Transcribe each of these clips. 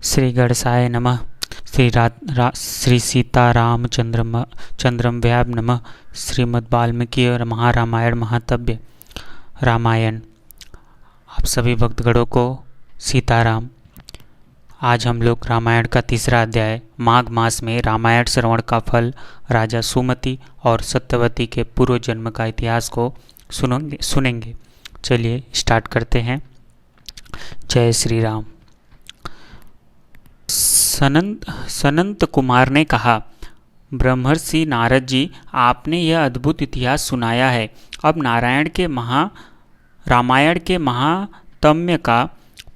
श्री गणेशाय नमः। श्री सीतारामचंद्रम व्याम नमः। श्रीमद् वाल्मीकि महारामायण महातव्य रामायण। आप सभी भक्तगणों को सीताराम। आज हम लोग रामायण का तीसरा अध्याय माघ मास में रामायण श्रवण का फल, राजा सुमति और सत्यवती के पूर्व जन्म का इतिहास को सुनेंगे। चलिए स्टार्ट करते हैं। जय श्री राम। सनंत कुमार ने कहा, ब्रह्मर्षि नारद जी, आपने यह अद्भुत इतिहास सुनाया है। अब रामायण के महात्म्य का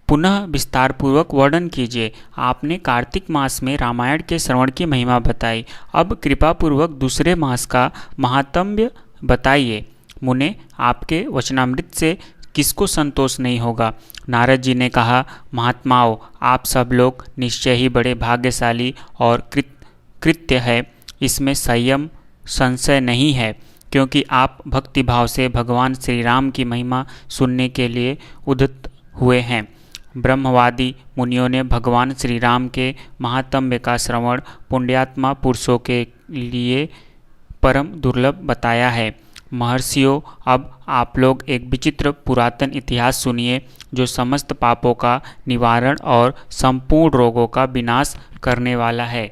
पुनः विस्तारपूर्वक वर्णन कीजिए। आपने कार्तिक मास में रामायण के श्रवण की महिमा बताई, अब कृपापूर्वक दूसरे मास का महात्म्य बताइए। मुने, आपके वचनामृत से किसको संतोष नहीं होगा। नारद जी ने कहा, महात्माओं, आप सब लोग निश्चय ही बड़े भाग्यशाली और कृत्य है, इसमें संशय नहीं है, क्योंकि आप भक्तिभाव से भगवान श्री राम की महिमा सुनने के लिए उद्यत हुए हैं। ब्रह्मवादी मुनियों ने भगवान श्री राम के महात्म्य का श्रवण पुण्यात्मा पुरुषों के लिए परम दुर्लभ बताया है। महर्षियों, अब आप लोग एक विचित्र पुरातन इतिहास सुनिए, जो समस्त पापों का निवारण और संपूर्ण रोगों का विनाश करने वाला है।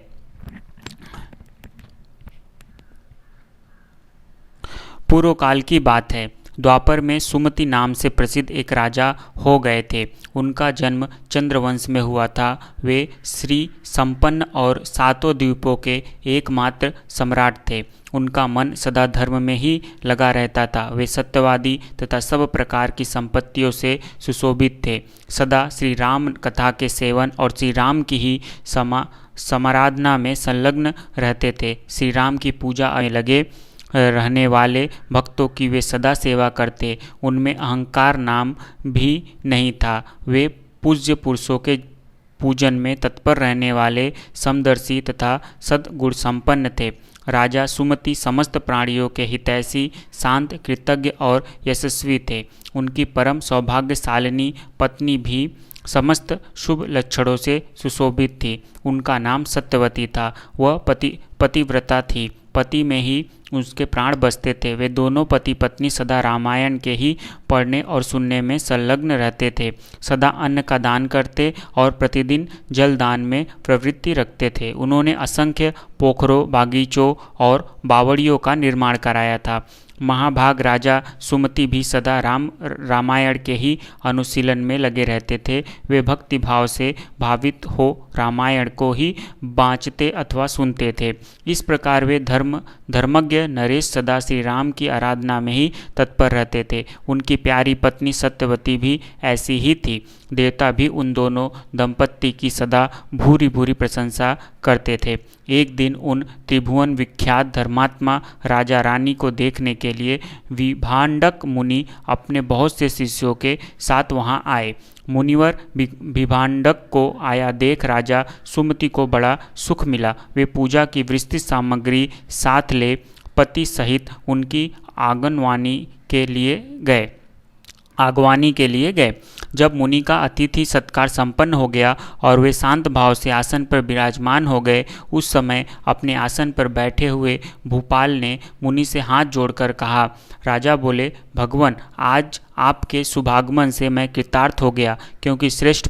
पूर्व काल की बात है। द्वापर में सुमति नाम से प्रसिद्ध एक राजा हो गए थे। उनका जन्म चंद्रवंश में हुआ था। वे श्री संपन्न और सातों द्वीपों के एकमात्र सम्राट थे। उनका मन सदा धर्म में ही लगा रहता था। वे सत्यवादी तथा सब प्रकार की संपत्तियों से सुशोभित थे। सदा श्री राम कथा के सेवन और श्री राम की ही समाराधना में संलग्न रहते थे। श्री राम की पूजा में लगे रहने वाले भक्तों की वे सदा सेवा करते। उनमें अहंकार नाम भी नहीं था। वे पूज्य पुरुषों के पूजन में तत्पर रहने वाले समदर्शी तथा सद्गुण संपन्न थे। राजा सुमति समस्त प्राणियों के हितैषी, शांत, कृतज्ञ और यशस्वी थे। उनकी परम सौभाग्यशालिनी पत्नी भी समस्त शुभ लक्षणों से सुशोभित थी। उनका नाम सत्यवती था। वह पतिव्रता थी। पति में ही उसके प्राण बसते थे। वे दोनों पति पत्नी सदा रामायण के ही पढ़ने और सुनने में संलग्न रहते थे। सदा अन्न का दान करते और प्रतिदिन जल दान में प्रवृत्ति रखते थे। उन्होंने असंख्य पोखरों, बागीचों और बावड़ियों का निर्माण कराया था। महाभाग राजा सुमति भी सदा रामायण के ही अनुशीलन में लगे रहते थे। वे भक्ति भाव से भावित हो रामायण को ही बाँचते अथवा सुनते थे। इस प्रकार वे धर्मज्ञ नरेश सदा श्री राम की आराधना में ही तत्पर रहते थे। उनकी प्यारी पत्नी सत्यवती भी ऐसी ही थी। देवता भी उन दोनों दंपत्ति की सदा भूरी भूरी प्रशंसा करते थे। एक दिन उन त्रिभुवन विख्यात धर्मात्मा राजा रानी को देखने के लिए विभांडक मुनि अपने बहुत से शिष्यों के साथ वहां आए। मुनिवर विभांडक को आया देख राजा सुमति को बड़ा सुख मिला। वे पूजा की विस्तृत सामग्री साथ ले पति सहित उनकी आगवानी के लिए गए। जब मुनि का अतिथि सत्कार संपन्न हो गया और वे शांत भाव से आसन पर विराजमान हो गए, उस समय अपने आसन पर बैठे हुए भूपाल ने मुनि से हाथ जोड़कर कहा। राजा बोले, भगवान, आज आपके शुभागमन से मैं कृतार्थ हो गया, क्योंकि श्रेष्ठ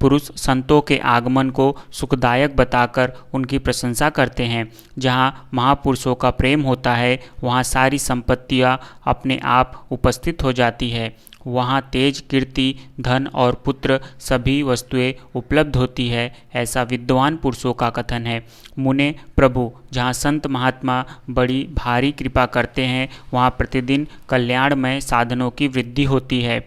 पुरुष संतों के आगमन को सुखदायक बताकर उनकी प्रशंसा करते हैं। जहाँ महापुरुषों का प्रेम होता है, वहाँ सारी संपत्तियाँ अपने आप उपस्थित हो जाती है। वहाँ तेज, कीर्ति, धन और पुत्र सभी वस्तुएं उपलब्ध होती है, ऐसा विद्वान पुरुषों का कथन है। मुने प्रभु, जहाँ संत महात्मा बड़ी भारी कृपा करते हैं, वहाँ प्रतिदिन कल्याणमय साधनों की वृद्धि होती है।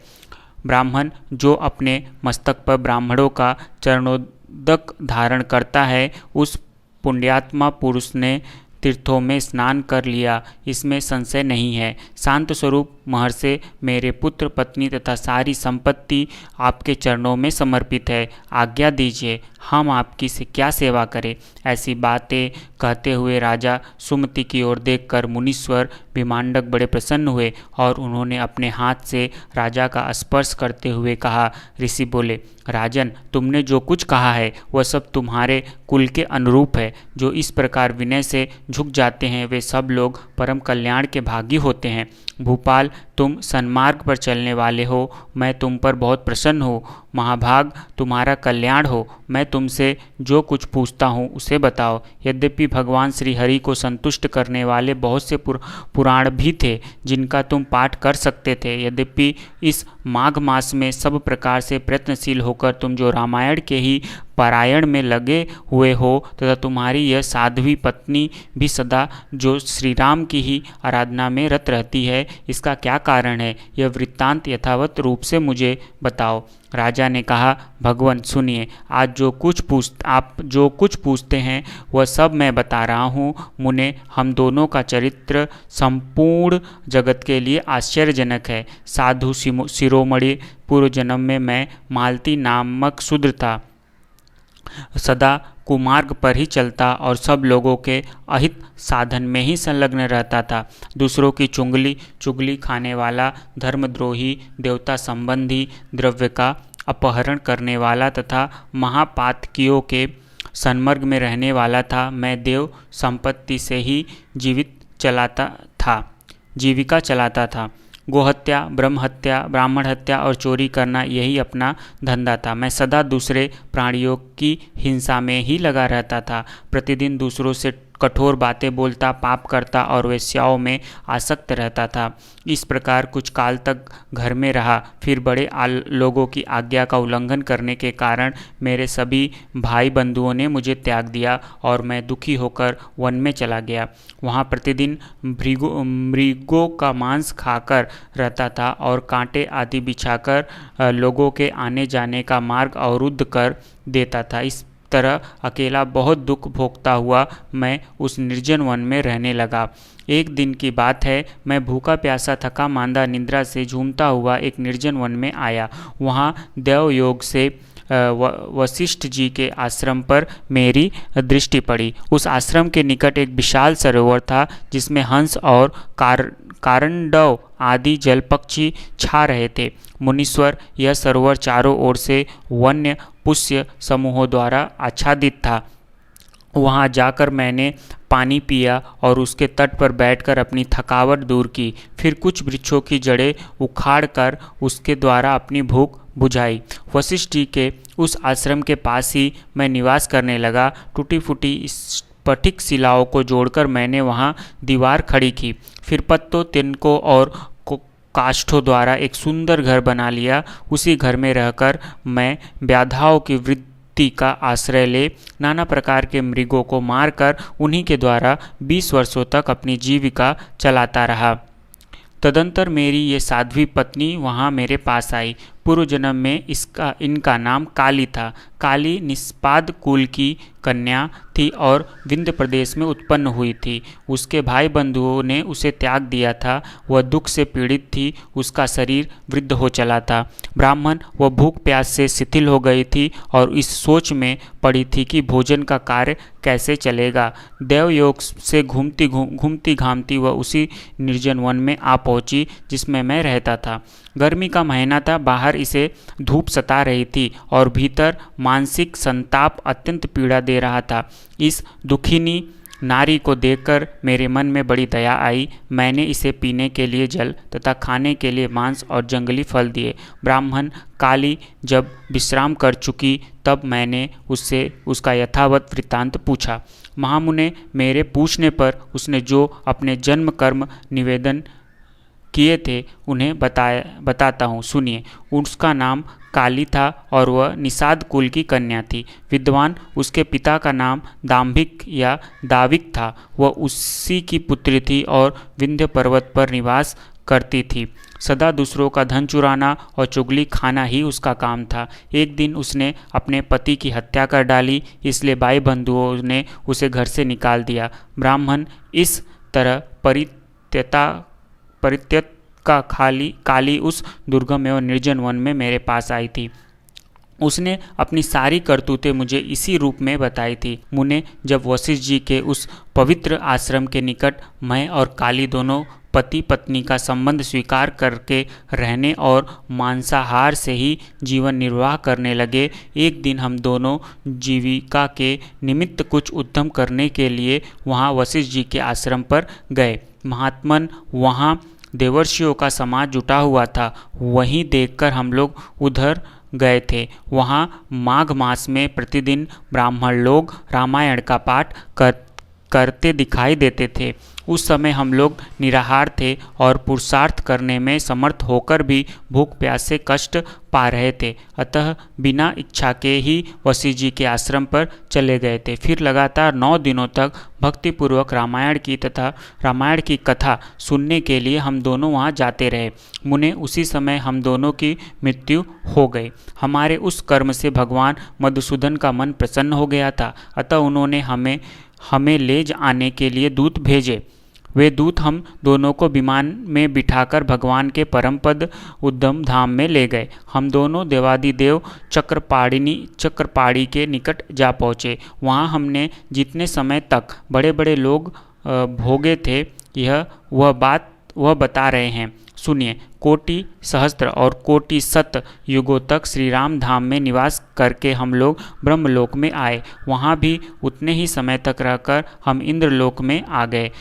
ब्राह्मण जो अपने मस्तक पर ब्राह्मणों का चरणोदक धारण करता है, उस पुण्यात्मा पुरुष ने तीर्थों में स्नान कर लिया, इसमें संशय नहीं है। शांत स्वरूप महर्षि, मेरे पुत्र पत्नी तथा सारी संपत्ति आपके चरणों में समर्पित है। आज्ञा दीजिए, हम आपकी से क्या सेवा करें। ऐसी बातें कहते हुए राजा सुमति की ओर देखकर मुनीश्वर विमांडक बड़े प्रसन्न हुए और उन्होंने अपने हाथ से राजा का स्पर्श करते हुए कहा। ऋषि बोले, राजन, तुमने जो कुछ कहा है वह सब तुम्हारे कुल के अनुरूप है। जो इस प्रकार विनय से झुक जाते हैं वे सब लोग परम कल्याण के भागी होते हैं। भूपाल, तुम सन्मार्ग पर चलने वाले हो, मैं तुम पर बहुत प्रसन्न हूँ। महाभाग, तुम्हारा कल्याण हो। मैं तुमसे जो कुछ पूछता हूँ उसे बताओ। यद्यपि भगवान श्री हरि को संतुष्ट करने वाले बहुत से पुराण भी थे जिनका तुम पाठ कर सकते थे, यद्यपि इस माघ मास में सब प्रकार से प्रयत्नशील होकर तुम जो रामायण के ही पारायण में लगे हुए हो तथा तुम्हारी यह साध्वी पत्नी भी सदा जो श्री राम की ही आराधना में रत रहती है, इसका क्या कारण है? यह वृत्तांत यथावत रूप से मुझे बताओ। राजा ने कहा, भगवान सुनिए, आज आप जो कुछ पूछते हैं वह सब मैं बता रहा हूँ। मुने, हम दोनों का चरित्र संपूर्ण जगत के लिए आश्चर्यजनक है। साधु शिरोमणि, पूर्व जन्म में मैं मालती नामक शूद्र था, सदा कुमार्ग पर ही चलता और सब लोगों के अहित साधन में ही संलग्न रहता था। दूसरों की चुगली खाने वाला, धर्मद्रोही, देवता संबंधी, द्रव्य का अपहरण करने वाला तथा महापातकियों के सन्मर्ग में रहने वाला था। मैं देव संपत्ति से ही जीविका चलाता था। गोहत्या, ब्राह्मण हत्या और चोरी करना यही अपना धंधा था। मैं सदा दूसरे प्राणियों की हिंसा में ही लगा रहता था। प्रतिदिन दूसरों से कठोर बातें बोलता, पाप करता और वेश्याओं में आसक्त रहता था। इस प्रकार कुछ काल तक घर में रहा। फिर बड़े लोगों की आज्ञा का उल्लंघन करने के कारण मेरे सभी भाई बंधुओं ने मुझे त्याग दिया और मैं दुखी होकर वन में चला गया। वहाँ प्रतिदिन मृगों का मांस खाकर रहता था और कांटे आदि बिछाकर लोगों के आने जाने का मार्ग अवरुद्ध कर देता था। इस तरह अकेला बहुत दुख भोगता हुआ मैं उस निर्जन वन में रहने लगा। एक दिन की बात है, मैं भूखा प्यासा थका मांदा निद्रा से झूमता हुआ एक निर्जन वन में आया। वहाँ देवयोग से वशिष्ठ जी के आश्रम पर मेरी दृष्टि पड़ी। उस आश्रम के निकट एक विशाल सरोवर था जिसमें हंस और कारंडव आदि जल पक्षी छा रहे थे। मुनीश्वर, यह सरोवर चारों ओर से वन्य पुष्य समूहों द्वारा आच्छादित था। वहाँ जाकर मैंने पानी पिया और उसके तट पर बैठकर अपनी थकावट दूर की। फिर कुछ वृक्षों की जड़ें उखाड़कर उसके द्वारा अपनी भूख बुझाई। वशिष्ठ जी के उस आश्रम के पास ही मैं निवास करने लगा। टूटी फूटी स्फटिक शिलाओं को जोड़कर मैंने वहाँ दीवार खड़ी की। फिर पत्तों, तिनकों और काष्ठों द्वारा एक सुंदर घर बना लिया। उसी घर में रहकर मैं व्याधाओं की वृत्ति का आश्रय ले नाना प्रकार के मृगों को मारकर उन्हीं के द्वारा 20 वर्षों तक अपनी जीविका चलाता रहा। तदंतर मेरी ये साध्वी पत्नी वहाँ मेरे पास आई। पूर्व जन्म में इनका नाम काली था। काली निष्पाद कुल की कन्या थी और विंध्य प्रदेश में उत्पन्न हुई थी। उसके भाई बंधुओं ने उसे त्याग दिया था। वह दुख से पीड़ित थी। उसका शरीर वृद्ध हो चला था। ब्राह्मण, वह भूख प्यास से शिथिल हो गई थी और इस सोच में पड़ी थी कि भोजन का कार्य कैसे चलेगा। देवयोग से घूमती घामती वह उसी निर्जन वन में आ पहुंची जिसमें मैं रहता था। गर्मी का महीना था। बाहर इसे धूप सता रही थी और भीतर मानसिक संताप अत्यंत पीड़ा दे रहा था। इस दुखिनी नारी को देखकर मेरे मन में बड़ी दया आई। मैंने इसे पीने के लिए जल तथा खाने के लिए मांस और जंगली फल दिए। ब्राह्मण, काली जब विश्राम कर चुकी तब मैंने उससे उसका यथावत वृत्तांत पूछा। महामुने, मेरे पूछने पर उसने जो अपने जन्म कर्म निवेदन किए थे उन्हें बताता हूँ, सुनिए। उसका नाम काली था और वह निषाद कुल की कन्या थी। विद्वान, उसके पिता का नाम दाम्भिक या दाविक था। वह उसी की पुत्री थी और विंध्य पर्वत पर निवास करती थी। सदा दूसरों का धन चुराना और चुगली खाना ही उसका काम था। एक दिन उसने अपने पति की हत्या कर डाली, इसलिए भाई बंधुओं ने उसे घर से निकाल दिया। ब्राह्मण इस तरह परित्यक्त का काली उस दुर्गम एवं निर्जन वन में मेरे पास आई थी। उसने अपनी सारी करतूतें मुझे इसी रूप में बताई थी। मुने, जब वशिष्ठ जी के उस पवित्र आश्रम के निकट मैं और काली दोनों पति पत्नी का संबंध स्वीकार करके रहने और मांसाहार से ही जीवन निर्वाह करने लगे, एक दिन हम दोनों जीविका के निमित्त कुछ उद्यम करने के लिए वहाँ वशिष्ठ जी के आश्रम पर गए। महात्मन, वहाँ देवर्षियों का समाज जुटा हुआ था। वहीं देखकर हम लोग उधर गए थे। वहाँ माघ मास में प्रतिदिन ब्राह्मण लोग रामायण का पाठ करते दिखाई देते थे। उस समय हम लोग निराहार थे और पुरुषार्थ करने में समर्थ होकर भी भूख प्यास से कष्ट पा रहे थे। अतः बिना इच्छा के ही वशिष्ठ जी के आश्रम पर चले गए थे। फिर लगातार 9 दिनों तक भक्तिपूर्वक रामायण की कथा सुनने के लिए हम दोनों वहाँ जाते रहे। मुने, उसी समय हम दोनों की मृत्यु हो गई। हमारे उस कर्म से भगवान मधुसूदन का मन प्रसन्न हो गया था। अतः उन्होंने हमें ले आने के लिए दूत भेजे। वे दूत हम दोनों को विमान में बिठाकर भगवान के परम पद उद्दम धाम में ले गए। हम दोनों देवादिदेव चक्रपाणी के निकट जा पहुँचे। वहाँ हमने जितने समय तक बड़े बड़े लोग भोगे थे वह बता रहे हैं, सुनिए। कोटि सहस्त्र और कोटि शत युगों तक श्री राम धाम में निवास करके हम लोग ब्रह्मलोक में आए। वहाँ भी उतने ही समय तक रहकर हम इंद्रलोक में आ गए।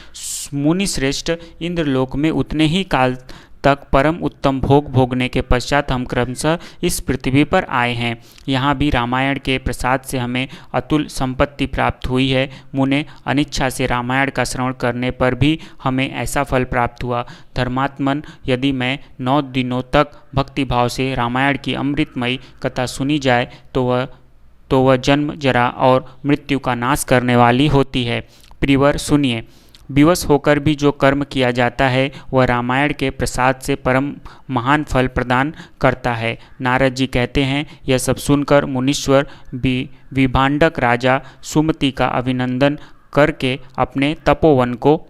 मुनि श्रेष्ठ, इंद्रलोक में उतने ही काल तक परम उत्तम भोग भोगने के पश्चात हम क्रमशः इस पृथ्वी पर आए हैं। यहाँ भी रामायण के प्रसाद से हमें अतुल संपत्ति प्राप्त हुई है। मुने, अनिच्छा से रामायण का श्रवण करने पर भी हमें ऐसा फल प्राप्त हुआ। धर्मात्मन, यदि मैं 9 दिनों तक भक्तिभाव से रामायण की अमृतमयी कथा सुनी जाए तो वह जन्म, जरा और मृत्यु का नाश करने वाली होती है। प्रियवर, सुनिए। विवश होकर भी जो कर्म किया जाता है वह रामायण के प्रसाद से परम महान फल प्रदान करता है। नारद जी कहते हैं, यह सब सुनकर मुनीश्वर विभांडक राजा सुमति का अभिनंदन करके अपने तपोवन को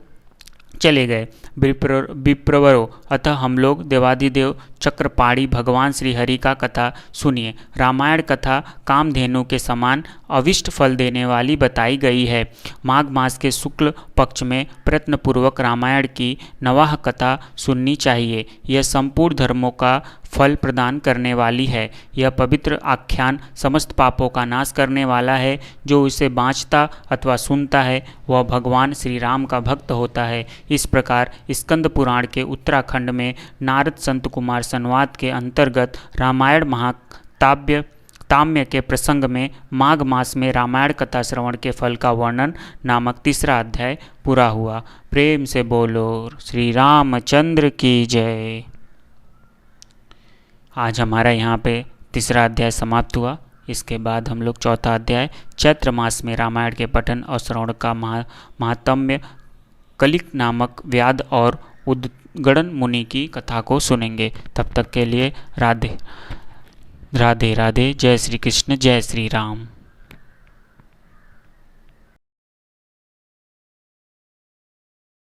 चले गए। विप्रवरों, अतः हम लोग देवादिदेव चक्रपाणी भगवान श्री हरि का कथा सुनिए। रामायण कथा कामधेनु के समान अविष्ट फल देने वाली बताई गई है। माघ मास के शुक्ल पक्ष में प्रयत्नपूर्वक रामायण की नवाह कथा सुननी चाहिए। यह संपूर्ण धर्मों का फल प्रदान करने वाली है। यह पवित्र आख्यान समस्त पापों का नाश करने वाला है। जो इसे बाँचता अथवा सुनता है वह भगवान श्री राम का भक्त होता है। इस प्रकार स्कंद पुराण के उत्तराखंड में नारद संत कुमार संवाद के अंतर्गत रामायण महाकाव्य के प्रसंग में माघ मास में रामायण कथा श्रवण के फल का वर्णन नामक 3रा अध्याय पूरा हुआ। प्रेम से बोलो श्री रामचंद्र की जय। आज हमारा यहाँ पे 3रा अध्याय समाप्त हुआ। इसके बाद हम लोग 4था अध्याय चैत्र मास में रामायण के पठन और श्रवण का महात्म्य कलिक नामक व्याध और उद्गण मुनि की कथा को सुनेंगे। तब तक के लिए राधे राधे राधे। जय श्री कृष्ण, जय श्री राम।